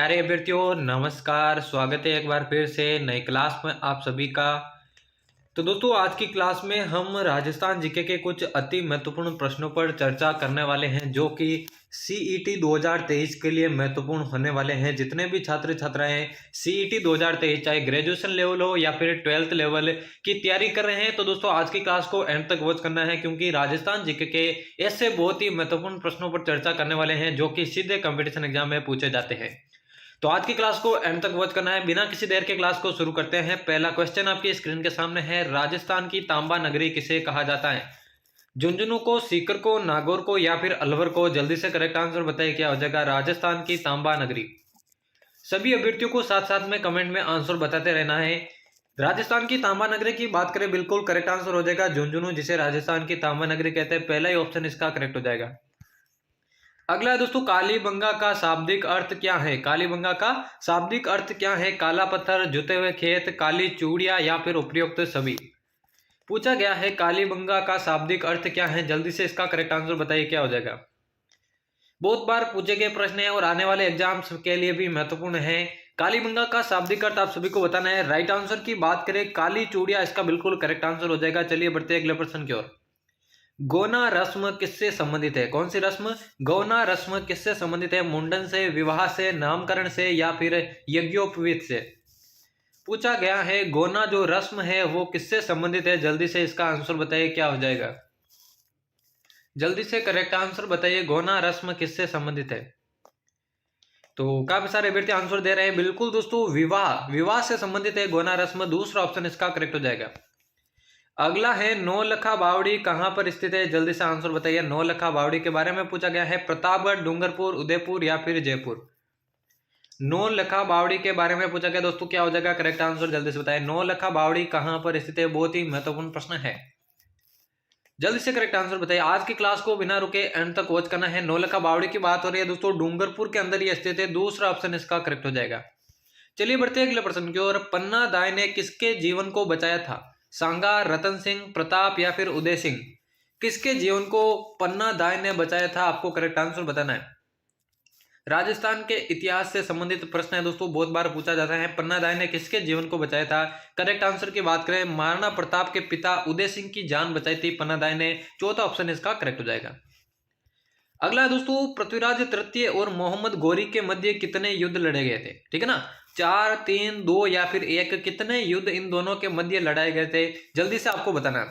प्यारे अभ्यर्थियों नमस्कार। स्वागत है एक बार फिर से नई क्लास में आप सभी का। तो दोस्तों आज की क्लास में हम राजस्थान जीके के कुछ अति महत्वपूर्ण प्रश्नों पर चर्चा करने वाले हैं जो कि सीईटी 2023 के लिए महत्वपूर्ण होने वाले हैं। जितने भी छात्र छात्राएं सीईटी 2023 चाहे ग्रेजुएशन लेवल हो या फिर 12th लेवल की तैयारी कर रहे हैं तो दोस्तों आज की क्लास को एंड तक वॉच करना है, क्योंकि राजस्थान जीके के ऐसे बहुत ही महत्वपूर्ण प्रश्नों पर चर्चा करने वाले हैं जो कि सीधे कंपटीशन एग्जाम में पूछे जाते हैं। तो आज की क्लास को एंड तक वॉच करना है। बिना किसी देर के क्लास को शुरू करते हैं। पहला क्वेश्चन आपकी स्क्रीन के सामने है, राजस्थान की तांबा नगरी किसे कहा जाता है? झुंझुनू को, सीकर को, नागौर को या फिर अलवर को? जल्दी से करेक्ट आंसर बताइए क्या हो जाएगा राजस्थान की तांबा नगरी। सभी अभ्यर्थियों को साथ साथ में कमेंट में आंसर बताते रहना है। राजस्थान की तांबा नगरी की बात करें, बिल्कुल करेक्ट आंसर हो जाएगा झुंझुनू, जिसे राजस्थान की तांबा नगरी कहते हैं। पहला ही ऑप्शन इसका करेक्ट हो जाएगा। अगला है दोस्तों, कालीबंगा का शाब्दिक अर्थ क्या है? कालीबंगा का शाब्दिक अर्थ क्या है? काला पत्थर, जुते हुए खेत, काली चूड़ियां या फिर उपयुक्त सभी? पूछा गया है कालीबंगा का शाब्दिक अर्थ क्या है। जल्दी से इसका करेक्ट आंसर बताइए क्या हो जाएगा। बहुत बार पूछे गए प्रश्न है और आने वाले एग्जाम्स के लिए भी महत्वपूर्ण है। कालीबंगा का शाब्दिक अर्थ आप सभी को बताना है। राइट आंसर की बात करें काली चूड़ियां, इसका बिल्कुल करेक्ट आंसर हो जाएगा। चलिए बढ़ते हैं अगले प्रश्न की ओर। गौना रस्म किससे संबंधित है? कौन सी रस्म? गौना रस्म किससे संबंधित है? मुंडन से, विवाह से, नामकरण से या फिर यज्ञोपवीत से? पूछा गया है गौना जो रस्म है वो किससे संबंधित है। जल्दी से इसका आंसर बताइए क्या हो जाएगा। जल्दी से करेक्ट आंसर बताइए, गौना रस्म किससे संबंधित है? तो काफी सारे अभ्यर्थी आंसर दे रहे हैं। बिल्कुल दोस्तों, विवाह, विवाह से संबंधित है गौना रस्म। दूसरा ऑप्शन इसका करेक्ट हो जाएगा। अगला है नौलखा बावड़ी कहां पर स्थित है? जल्दी से आंसर बताइए। नौलखा बावड़ी के बारे में पूछा गया है। प्रतापगढ़, डूंगरपुर, उदयपुर या फिर जयपुर? नौलखा बावड़ी के बारे में पूछा गया दोस्तों, क्या हो जाएगा करेक्ट आंसर? जल्दी से बताइए नौलखा बावड़ी कहां पर स्थित है। बहुत ही महत्वपूर्ण प्रश्न है, जल्दी से करेक्ट आंसर बताइए। आज की क्लास को बिना रुके एंड तक वॉच करना है। नौलखा बावड़ी की बात हो रही है दोस्तों, डूंगरपुर के अंदर ही स्थित है। दूसरा ऑप्शन इसका करेक्ट हो जाएगा। चलिए बढ़ते हैं अगले प्रश्न की ओर। पन्ना दाई ने किसके जीवन को बचाया था? सांगा, रतन सिंह, प्रताप या फिर उदय सिंह? किसके जीवन को पन्ना दाई ने बचाया था? आपको करेक्ट आंसर बताना है। राजस्थान के इतिहास से संबंधित प्रश्न है दोस्तों, बहुत बार पूछा जाता है। पन्ना दाई ने किसके जीवन को बचाया था? करेक्ट आंसर की बात करें, महाराणा प्रताप के पिता उदय सिंह की जान बचाई थी पन्ना दाई ने। चौथा ऑप्शन इसका करेक्ट हो जाएगा। अगला दोस्तों, पृथ्वीराज तृतीय और मोहम्मद गौरी के मध्य कितने युद्ध लड़े गए थे? ठीक है ना, 4, 3, 2 या फिर 1? कितने युद्ध इन दोनों के मध्य लड़ाए गए थे? जल्दी से आपको बताना है।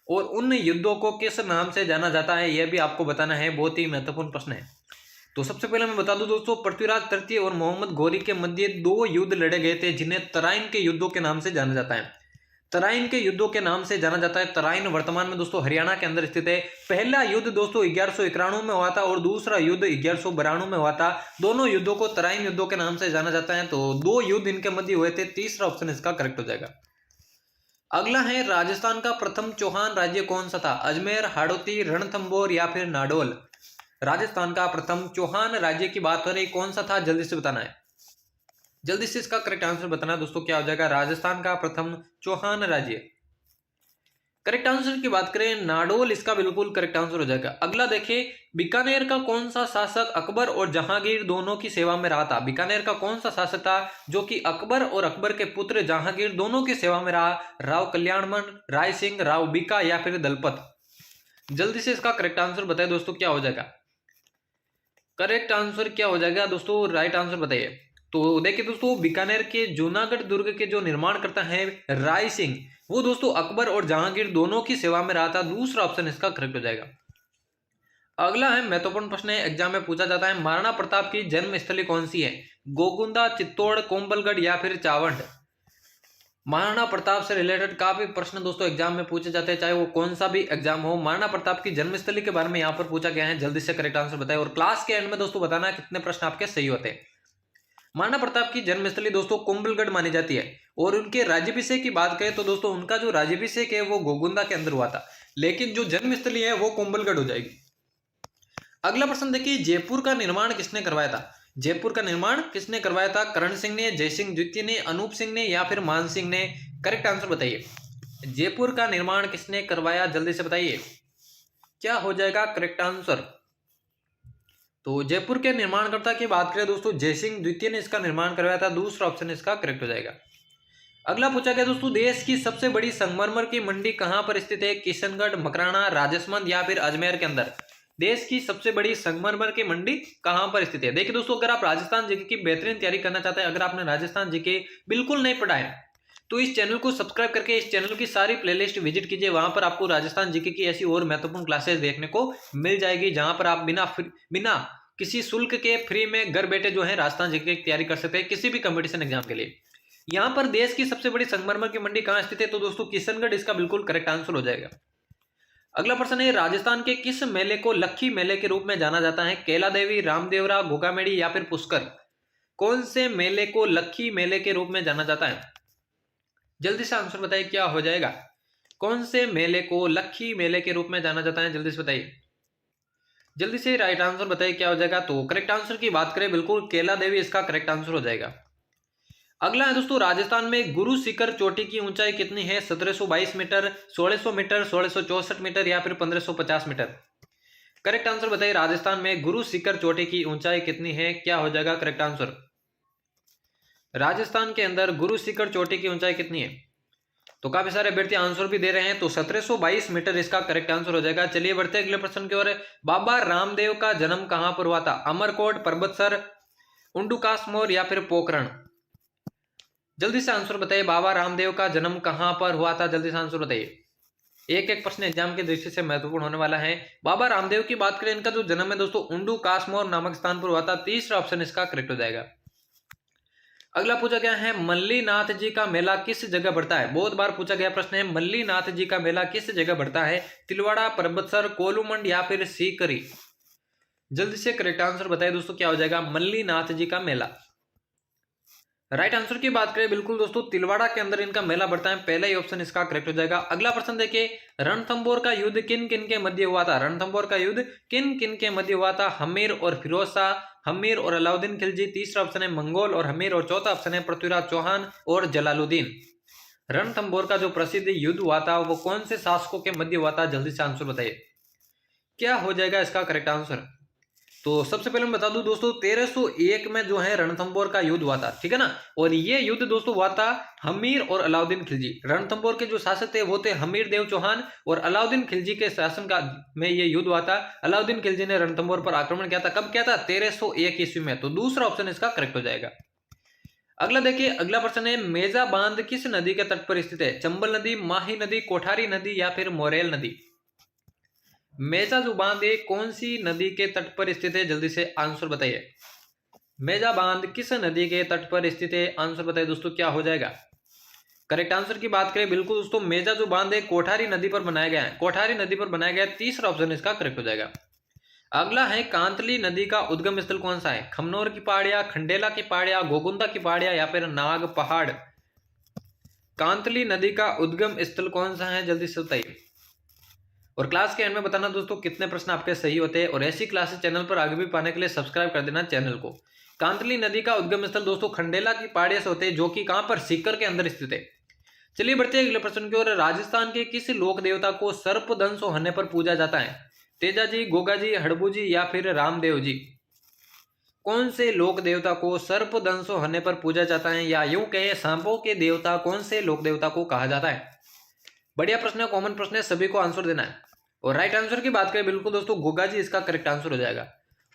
और उन युद्धों को किस नाम से जाना जाता है यह भी आपको बताना है। बहुत ही महत्वपूर्ण प्रश्न है। तो सबसे पहले मैं बता दूं दोस्तों, पृथ्वीराज तृतीय और मोहम्मद गौरी के मध्य 2 युद्ध लड़े गए थे जिन्हें तराइन के युद्धों के नाम से जाना जाता है। तराइन के युद्धों के नाम से जाना जाता है। तराइन वर्तमान में दोस्तों हरियाणा के अंदर स्थित है। पहला युद्ध दोस्तों 1191 में हुआ था और दूसरा युद्ध 1192 में हुआ था। दोनों युद्धों को तराइन युद्धों के नाम से जाना जाता है। तो 2 युद्ध इनके मध्य हुए थे। तीसरा ऑप्शन इसका करेक्ट हो जाएगा। अगला है, राजस्थान का प्रथम चौहान राज्य कौन सा था? अजमेर, हाड़ौती, रणथंभौर या फिर नाडोल? राजस्थान का प्रथम चौहान राज्य की बात हो रही, कौन सा था? जल्दी से बताना है। जल्दी से इसका करेक्ट आंसर बताना है दोस्तों, क्या हो जाएगा राजस्थान का प्रथम चौहान राज्य। करेक्ट आंसर की बात करें नाडोल, इसका बिल्कुल करेक्ट आंसर हो जाएगा। अगला देखिए, बीकानेर का कौन सा शासक अकबर और जहांगीर दोनों की सेवा में रहा था? बीकानेर का कौन सा शासक था जो कि अकबर और अकबर के पुत्र जहांगीर दोनों की सेवा में रहा? राव कल्याणमल, राय सिंह, राव बीका या फिर दलपत? जल्दी से इसका करेक्ट आंसर बताइए दोस्तों, क्या हो जाएगा। करेक्ट आंसर क्या हो जाएगा दोस्तों, राइट आंसर बताइए। तो देखिए दोस्तों, बीकानेर के जूनागढ़ दुर्ग के जो निर्माण करता है राय सिंह, वो दोस्तों अकबर और जहांगीर दोनों की सेवा में रहा था। दूसरा ऑप्शन इसका करेक्ट हो जाएगा। अगला है महत्वपूर्ण प्रश्न है, एग्जाम में पूछा जाता है, महाराणा प्रताप की जन्म स्थली कौन सी है? गोकुंदा, चित्तौड़, कोम्बलगढ़ या फिर चावंड? महाराणा प्रताप से रिलेटेड काफी प्रश्न दोस्तों एग्जाम में पूछे जाते हैं, चाहे वो कौन सा भी एग्जाम हो। महाराणा प्रताप की जन्मस्थली के बारे में यहाँ पर पूछा गया है। जल्दी से करेक्ट आंसर बताएं और क्लास के एंड में दोस्तों बताना कितने प्रश्न आपके सही होते हैं। महाराणा प्रताप की जन्मस्थली दोस्तों कुंभलगढ़ मानी जाती है। और उनके राज्याभिषेक की बात करें तो दोस्तों उनका जो राज्याभिषेक है वो गोगुंदा के अंदर हुआ था, लेकिन जो जन्मस्थली है वो कुंभलगढ़ हो जाएगी। अगला प्रश्न देखिए, जयपुर का निर्माण किसने करवाया था? जयपुर का निर्माण किसने करवाया था? करण सिंह ने, जयसिंह द्वितीय ने, अनूप सिंह ने या फिर मान सिंह ने? करेक्ट आंसर बताइए। जयपुर का निर्माण किसने करवाया? जल्दी से बताइए क्या हो जाएगा करेक्ट आंसर। तो जयपुर के निर्माणकर्ता की बात करें दोस्तों, जयसिंह द्वितीय ने इसका निर्माण करवाया था। दूसरा ऑप्शन इसका करेक्ट हो जाएगा। अगला पूछा गया दोस्तों, देश की सबसे बड़ी संगमरमर की मंडी कहां पर स्थित है? किशनगढ़, मकराना, राजसमंद या फिर अजमेर के अंदर? देश की सबसे बड़ी संगमरमर की मंडी कहां पर स्थित है? देखिए दोस्तों, अगर आप राजस्थान जीके की बेहतरीन तैयारी करना चाहते हैं, अगर आपने राजस्थान जीके बिल्कुल नहीं पढ़ा है, तो इस चैनल को सब्सक्राइब करके इस चैनल की सारी प्लेलिस्ट विजिट कीजिए। वहां पर आपको राजस्थान जीके की ऐसी और महत्वपूर्ण क्लासेस देखने को मिल जाएगी, जहां पर आप बिना किसी शुल्क के फ्री में घर बैठे जो है राजस्थान जीके की तैयारी कर सकते हैं किसी भी कंपटीशन एग्जाम के लिए। यहां पर देश की सबसे बड़ी संगमरमर की मंडी कहां स्थित है? तो दोस्तों किशनगढ़ इसका बिल्कुल करेक्ट आंसर हो जाएगा। अगला प्रश्न है, राजस्थान के किस मेले को लक्खी मेले के रूप में जाना जाता है? कैला देवी, रामदेवरा, गोगामेड़ी या फिर पुष्कर? कौन से मेले को लक्खी मेले के रूप में जाना जाता है? जल्दी से आंसर बताइए, क्या हो जाएगा? कौन से मेले को लक्खी मेले के रूप में जाना जाता है? जल्दी से बताइए, जल्दी से राइट आंसर बताइए, क्या हो जाएगा? तो करेक्ट आंसर की बात करें, बिल्कुल कैला देवी इसका करेक्ट आंसर हो जाएगा। अगला है दोस्तों, राजस्थान में गुरु शिखर चोटी की ऊंचाई कितनी है? 1722 मीटर, 1600 मीटर, 1664 मीटर या फिर 1550 मीटर? करेक्ट आंसर बताइए, राजस्थान में गुरु शिखर चोटी की ऊंचाई कितनी है? क्या हो जाएगा करेक्ट आंसर? राजस्थान के अंदर गुरु शिखर चोटी की ऊंचाई कितनी है? तो काफी सारे अभ्यर्थी आंसर भी दे रहे हैं, तो 1722 मीटर इसका करेक्ट आंसर हो जाएगा। चलिए बढ़ते अगले प्रश्न की ओर। बाबा रामदेव का जन्म कहां पर हुआ था? अमरकोट, पर्वतसर, उंडुकासमोर या फिर पोखरण? जल्दी से आंसर बताइए, बाबा रामदेव का जन्म कहां पर हुआ था? जल्दी से आंसर बताइए, एक एक प्रश्न एग्जाम की दृष्टि से महत्वपूर्ण होने वाला है। बाबा रामदेव की बात करें, इनका जो जन्म है दोस्तों उंडुकासमोर नामक स्थान पर हुआ था। तीसरा ऑप्शन इसका करेक्ट हो जाएगा। अगला पूछा गया है, मल्लीनाथ जी का मेला किस जगह बढ़ता है? बहुत बार पूछा गया प्रश्न है, मल्लीनाथ जी का मेला किस जगह बढ़ता है? तिलवाड़ा, पर्वतसर, कोलूमंड या फिर सीकरी? जल्दी से करेक्ट आंसर बताइए दोस्तों, क्या हो जाएगा? मल्लीनाथ जी का मेला। राइट आंसर की बात करें, बिल्कुल दोस्तों तिलवाड़ा के अंदर इनका मेला बढ़ता है। पहला ही ऑप्शन इसका करेक्ट हो जाएगा। अगला प्रश्न देखिए, रणथंबोर का युद्ध किन किन के मध्य हुआ था? रणथंबोर का युद्ध किन किन के मध्य हुआ था? हमीर और फिरोज शाह, हमीर और अलाउद्दीन खिलजी। तीसरा ऑप्शन है मंगोल और हमीर, और चौथा ऑप्शन है पृथ्वीराज चौहान और जलालुद्दीन। रणथंबोर का जो प्रसिद्ध युद्ध हुआ था वो कौन से शासकों के मध्य हुआ था? जल्दी से आंसर बताइए, क्या हो जाएगा इसका करेक्ट आंसर? तो सबसे पहले मैं बता दूं दोस्तों, 1301 में जो है रणथंबोर का युद्ध हुआ था, ठीक है ना। और ये युद्ध दोस्तों हुआ था हमीर और अलाउद्दीन खिलजी। रणथंबोर के जो शासक थे वो थे हमीर देव चौहान, और अलाउद्दीन खिलजी के शासन का में ये युद्ध हुआ था। अलाउद्दीन खिलजी ने रणथंबोर पर आक्रमण किया था। कब किया था? 1301 ईस्वी में। तो दूसरा ऑप्शन इसका करेक्ट हो जाएगा। अगला देखिए, अगला प्रश्न है, मेजा बांध किस नदी के तट पर स्थित है? चंबल नदी, माही नदी, कोठारी नदी या फिर मोरेल नदी? मेजा जो बांध है कौन सी नदी के तट पर स्थित है? जल्दी से आंसर बताइए, मेजा बांध किस नदी के तट पर स्थित है? आंसर बताइए दोस्तों, क्या हो जाएगा? करेक्ट आंसर की बात करें, बिल्कुल दोस्तों मेजा जो बांध है कोठारी नदी पर बनाया गया है। कोठारी नदी पर बनाया गया है। तीसरा ऑप्शन इसका करेक्ट हो जाएगा। अगला है, कांतली नदी का उद्गम स्थल कौन सा है? खमनोर की पहाड़ियां, खंडेला की पहाड़ियां, गोगुंदा की पहाड़ियां या फिर नाग पहाड़? कांतली नदी का उद्गम स्थल कौन सा है? जल्दी से बताइए। और क्लास के एंड में बताना दोस्तों कितने प्रश्न आपके सही होते हैं। और ऐसी क्लासेस चैनल पर आगे भी पाने के लिए सब्सक्राइब कर देना चैनल को। कांतली नदी का उद्गम स्थल दोस्तों खंडेला की पहाड़ियों से होते हैं, जो कि कहां पर? सीकर के अंदर स्थित है। चलिए बढ़ते हैं अगले प्रश्न की ओर। राजस्थान के किस लोक देवता को सर्पदंश होने पर पूजा जाता है? तेजा जी, गोगा जी, हड़बू जी या फिर रामदेव जी? कौन से लोक देवता को सर्पदंश होने पर पूजा जाता है, या यूं कहे सांपों के देवता कौन से लोक देवता को कहा जाता है? बढ़िया प्रश्न है, कॉमन प्रश्न है, सभी को आंसर देना है। और राइट आंसर की बात करें, बिल्कुल दोस्तों गोगा जी इसका करेक्ट आंसर हो जाएगा।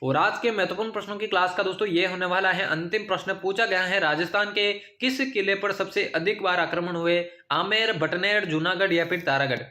और आज के महत्वपूर्ण प्रश्नों की क्लास का दोस्तों ये होने वाला है अंतिम प्रश्न। पूछा गया है, राजस्थान के किस किले पर सबसे अधिक बार आक्रमण हुए? आमेर, बटनेर, जूनागढ़ या फिर तारागढ़?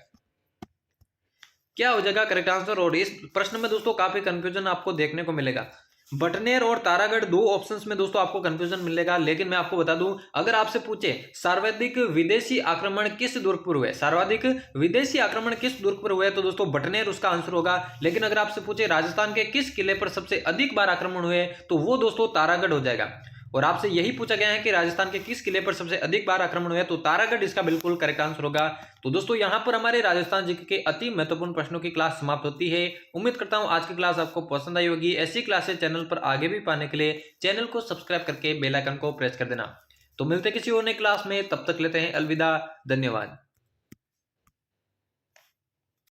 क्या हो जाएगा करेक्ट आंसर? और इस प्रश्न में दोस्तों काफी कंफ्यूजन आपको देखने को मिलेगा। बटनेर और तारागढ़ दो ऑप्शंस में दोस्तों आपको कंफ्यूजन मिलेगा। लेकिन मैं आपको बता दूं, अगर आपसे पूछे सर्वाधिक विदेशी आक्रमण किस दुर्ग पर हुए, सर्वाधिक विदेशी आक्रमण किस दुर्ग पर हुए, तो दोस्तों बटनेर उसका आंसर होगा। लेकिन अगर आपसे पूछे राजस्थान के किस किले पर सबसे अधिक बार आक्रमण हुए, तो वो दोस्तों तारागढ़ हो जाएगा। और आपसे यही पूछा गया है कि राजस्थान के किस किले पर सबसे अधिक बार आक्रमण हुए, तो तारागढ़ इसका बिल्कुल करेक्ट आंसर होगा। तो दोस्तों यहां पर हमारे राजस्थान जीके के अति महत्वपूर्ण प्रश्नों की क्लास समाप्त होती है। उम्मीद करता हूं आज की क्लास आपको पसंद आई होगी। ऐसी क्लासेस चैनल पर आगे भी पाने के लिए चैनल को सब्सक्राइब करके बेल आइकन को प्रेस कर देना। तो मिलते किसी और नई क्लास में, तब तक लेते हैं अलविदा। धन्यवाद।